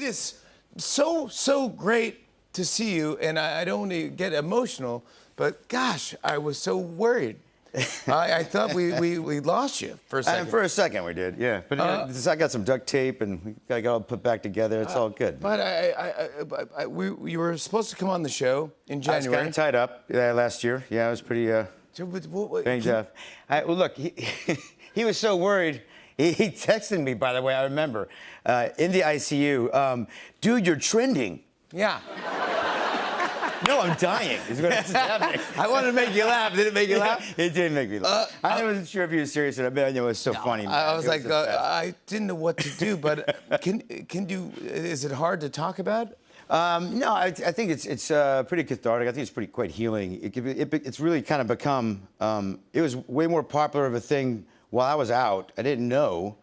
It is so great to see you, and I don't want to get emotional, but gosh, I was so worried. I thought we lost you for a second. For a second we did, yeah. But I got some duct tape and we got it all put back together. It's all good. But we were supposed to come on the show in January. I was kind of tied up last year. Yeah, I was pretty banged up. Well, look, he was so worried. He texted me, by the way, I remember, in the ICU, dude, you're trending. Yeah. No, I'm dying. Is what it's happening. I wanted to make you laugh. Did it make you laugh? It did make me laugh. I wasn't sure if you were serious, but I know it was so funny. Man. I was like, I didn't know what to do, but is it hard to talk about? No, I think it's pretty cathartic. I think it's quite healing. It's really kind of become. It was way more popular of a thing while I was out. I didn't know,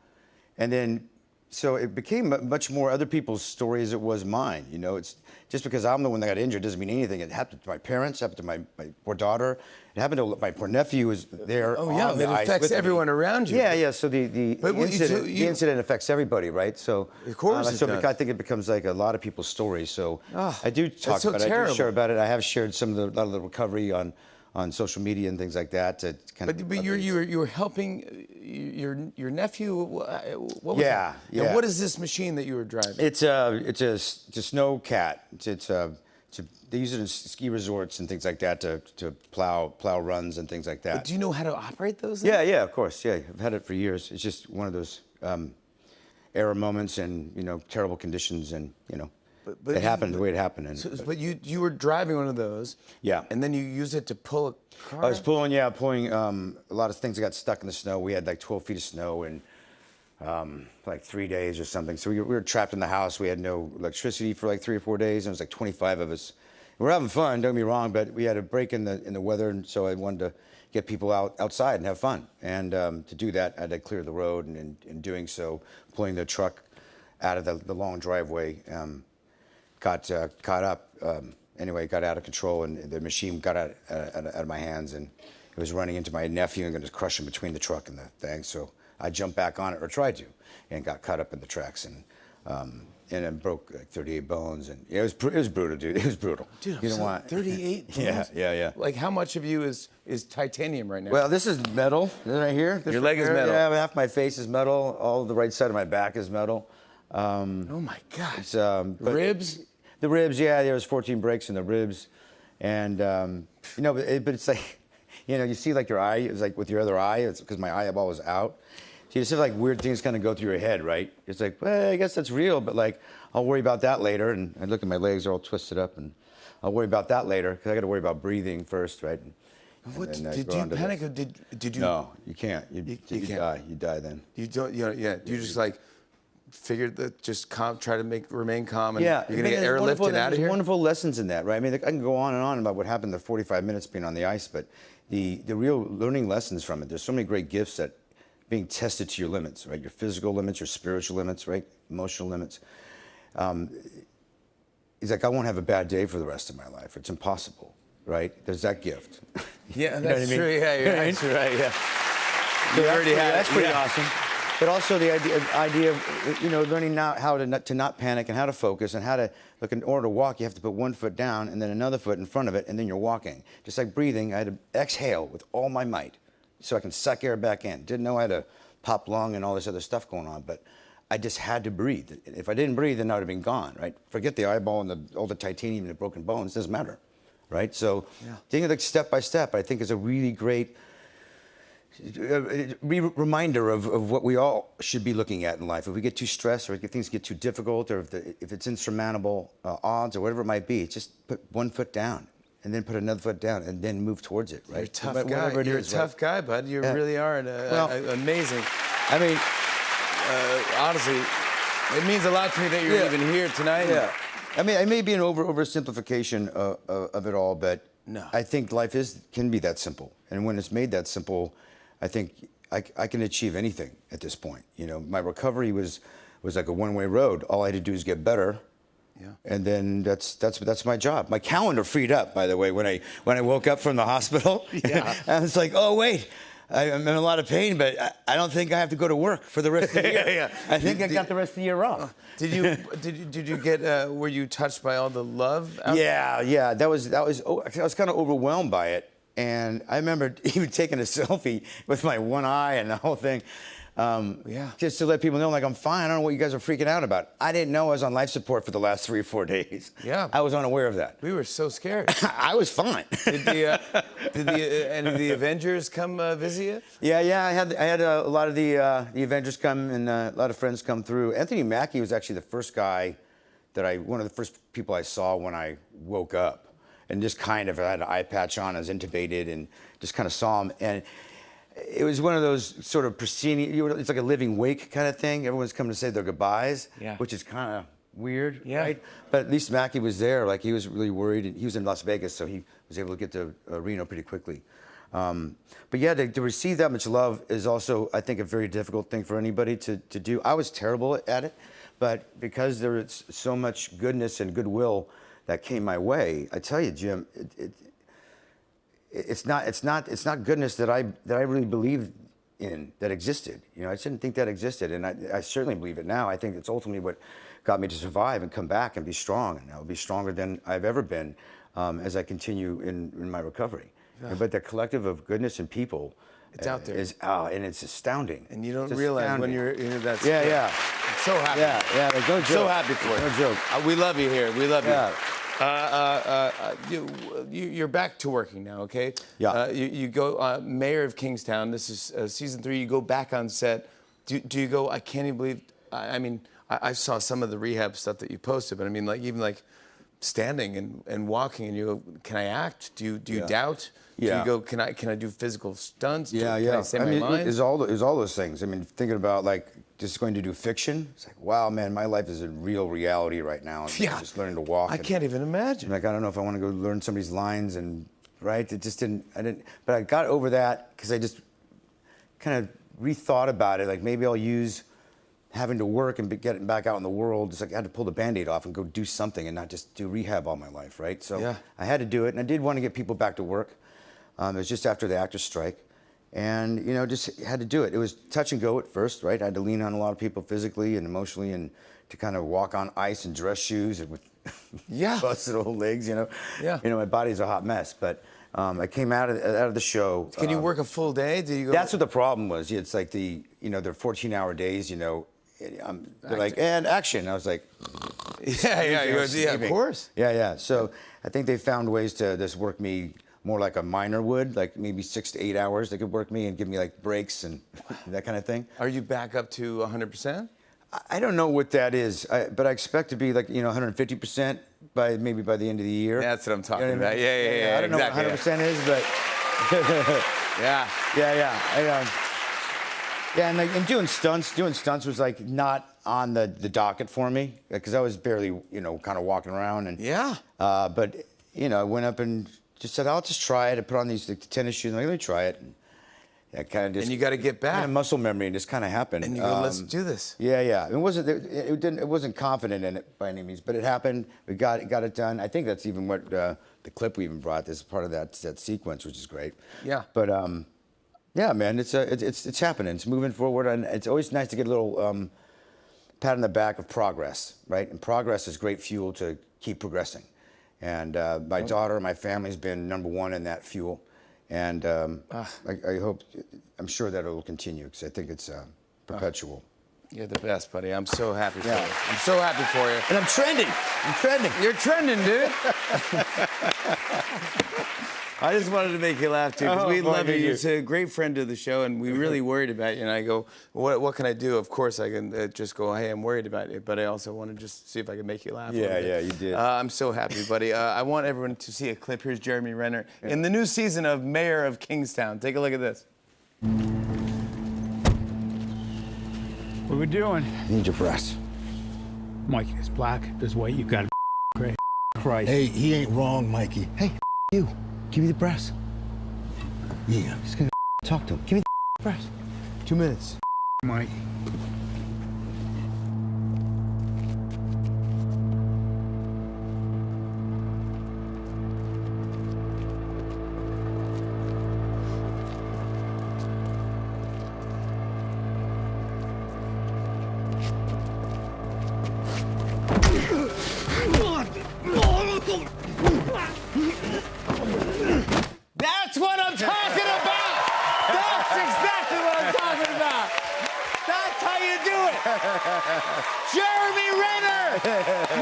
and then so it became much more other people's story as it was mine. You know, it's just because I'm the one that got injured doesn't mean anything. It happened to my parents, happened to my poor daughter, it happened to my poor nephew who was there. Oh yeah, it affects everyone around you. Yeah. So the incident affects everybody, right? So of course it does. I think it becomes like a lot of people's stories. So I do talk about it. Terrible. I do share about it. I have shared a lot of the recovery on social media and things like that. To kind of but you were helping your nephew. What was yeah, it? yeah. And what is this machine that you were driving? It's a snow cat. They use it in ski resorts and things like that to plow runs and things like that. But do you know how to operate those things? Yeah, of course. Yeah, I've had it for years. It's just one of those error moments and terrible conditions and But it happened the way it happened. But you were driving one of those. Yeah. And then you use it to pull a car? I was pulling a lot of things that got stuck in the snow. We had like 12 feet of snow in like 3 days or something. So we were trapped in the house. We had no electricity for like 3 or 4 days. And it was like 25 of us. We were having fun, don't get me wrong, but we had a break in the weather. And so I wanted to get people outside and have fun. And to do that, I had to clear the road. And in doing so, pulling the truck out of the long driveway, got caught up. Anyway, got out of control, and the machine got out of my hands, and it was running into my nephew and going to crush him between the truck and the thing. So I jumped back on it, or tried to, and got caught up in the tracks, and then broke like 38 bones, and it was brutal, dude. It was brutal. Dude, you don't want 38 bones? Yeah. Like how much of you is titanium right now? Well, this is metal. This right here. Your leg is metal. Yeah, half my face is metal. All the right side of my back is metal. Oh my God. It's, ribs? The ribs, yeah, there was 14 breaks in the ribs, and but it's like, you see like your eye, it's like with your other eye, it's because my eyeball was out. So you just have like weird things kind of go through your head, right? It's like, well, I guess that's real, but like I'll worry about that later. And I look at my legs, they're all twisted up, and I'll worry about that later because I got to worry about breathing first, right? Did you panic? Or did you? No, you can't. You can't. die. You die then. You don't. You just like. Figured that just try to remain calm, and yeah, you're gonna get airlifted out of here. Wonderful lessons in that, right? I mean, I can go on and on about what happened the 45 minutes being on the ice, but the real learning lessons from it. There's so many great gifts that being tested to your limits, right? Your physical limits, your spiritual limits, right? Emotional limits. He's like, I won't have a bad day for the rest of my life. It's impossible, right? There's that gift. Yeah, that's true. Yeah, you're actually right. Yeah. So that's pretty awesome. But also the idea of learning now how to not panic and how to focus and how to look. In order to walk, you have to put one foot down and then another foot in front of it, and then you're walking. Just like breathing, I had to exhale with all my might so I can suck air back in. Didn't know I had to pop lung and all this other stuff going on, but I just had to breathe. If I didn't breathe, then I would have been gone, right? Forget the eyeball and all the titanium and the broken bones. Doesn't matter, right? So taking it step by step, I think, is a really great reminder of what we all should be looking at in life. If we get too stressed or if things get too difficult or if it's insurmountable odds or whatever it might be, just put one foot down and then put another foot down and then move towards it, right? You're a tough guy. You're a tough guy, bud. You really are amazing. I mean, honestly, it means a lot to me that you're even here tonight. Yeah. I mean, it may be an oversimplification of it all, but no. I think life can be that simple. And when it's made that simple, I think I can achieve anything at this point. My recovery was like a one-way road. All I had to do is get better. Yeah. And then that's my job. My calendar freed up, by the way, when I woke up from the hospital. Yeah. I was like, oh wait, I'm in a lot of pain, but I don't think I have to go to work for the rest of the year. Yeah. I think I got the rest of the year off. Did you get? Were you touched by all the love? Yeah. That was. I was kind of overwhelmed by it, and I remember even taking a selfie with my one eye and the whole thing. Just to let people know, like, I'm fine. I don't know what you guys are freaking out about. I didn't know I was on life support for the last 3 or 4 days. Yeah. I was unaware of that. We were so scared. I was fine. Did any of the Avengers come visit you? Yeah. I had a lot of the Avengers come and a lot of friends come through. Anthony Mackie was actually the first guy one of the first people I saw when I woke up, and just kind of had an eye patch on. I was intubated and just kind of saw him, and it was one of those sort of proceeding. It's like a living wake kind of thing. Everyone's coming to say their goodbyes, which is kind of weird, right? But at least Mackie was there. Like, he was really worried. And he was in Las Vegas, so he was able to get to Reno pretty quickly. But yeah, to receive that much love is also, I think, a very difficult thing for anybody to do. I was terrible at it, but because there was so much goodness and goodwill that came my way, I tell you, Jim, it's not goodness that I really believed in, that existed. You know, I didn't think that existed, and I certainly believe it now. I think it's ultimately what got me to survive and come back and be strong, and I'll be stronger than I've ever been as I continue in my recovery. Yeah. But the collective of goodness and people, it's out there, and it's astounding. And you don't realize when you're in that. Yeah. I'm so happy. Yeah. Like, no joke. So happy for you. No joke. We love you here. We love you. Yeah. You're back to working now, okay? Yeah. You go, Mayor of Kingstown. This is season 3. You go back on set. Do you go? I can't even believe. I mean, I saw some of the rehab stuff that you posted, but I mean, like, even like standing and walking, and you go, can I act? Do you doubt? Yeah. Do you go, can I do physical stunts? Yeah. Can I say my mind? It was all those things. I mean, thinking about, like, just going to do fiction. It's like, wow, man, my life is a real reality right now. I'm just learning to walk. I can't even imagine. Like, I don't know if I want to go learn somebody's lines, and right, it just didn't. But I got over that because I just kind of rethought about it. Like, maybe I'll use having to work and getting back out in the world. It's like I had to pull the Band-Aid off and go do something and not just do rehab all my life, right? So I had to do it, and I did want to get people back to work. It was just after the actors' strike. And, you know, just had to do it. It was touch and go at first, right? I had to lean on a lot of people physically and emotionally, and to kind of walk on ice in dress shoes and with busted old legs, you know? Yeah. You know, my body's a hot mess. But I came out of the show. Can you work a full day? Do you go? That's what the problem was. It's like they're 14-hour days, you know. They're like, and action. I was like, yeah, of course. Yeah. So I think they found ways to just work me more like a miner would, like maybe 6 to 8 hours. They could work me and give me like breaks and that kind of thing. Are you back up to 100%? I don't know what that is, but I expect to be like 150% by the end of the year. That's what I'm talking about. Yeah. I don't know what 100% is, but yeah, and doing stunts was like not on the docket for me because I was barely kind of walking around and but I went up and just said, I'll just try it. I put on these tennis shoes. I'm like, let me try it. And I kind of just. And you got to get back. Kind of muscle memory, and just kind of happened. And you go, let's do this. Yeah. It wasn't confident in it by any means, but it happened. We got it done. I think that's even what the clip we even brought. This is part of that sequence, which is great. Yeah. But yeah, man, it's happening. It's moving forward, and it's always nice to get a little pat on the back of progress, right? And progress is great fuel to keep progressing. And my daughter, my family's been #1 in that fuel, and I'm sure that it'll continue because I think it's perpetual. You're the best, buddy. I'm so happy for you. I'm so happy for you. And I'm trending. You're trending, dude. I just wanted to make you laugh too, because we love you. You're a great friend of the show, and we really worried about you. And I go, what can I do? Of course, I can just go, hey, I'm worried about you, but I also want to just see if I can make you laugh. Yeah, you did. I'm so happy, buddy. I want everyone to see a clip. Here's Jeremy Renner in the new season of Mayor of Kingstown. Take a look at this. What are we doing? I need your breath. Mikey, there's black, there's white, you got gray. Christ. Hey, he ain't wrong, Mikey. Hey, you. Give me the breast. Yeah. Just gonna talk to him. Give me the breast. 2 minutes. Mikey. That's what I'm talking about! That's exactly what I'm talking about! That's how you do it! Jeremy Renner,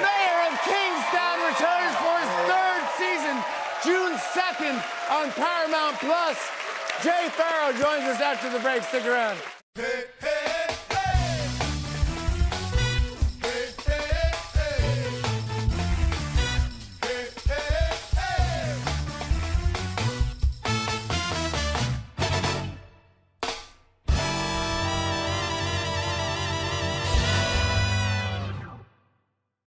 Mayor of Kingstown, returns for his third season, June 2nd on Paramount Plus. Jay Farrow joins us after the break. Stick around. Hey, hey.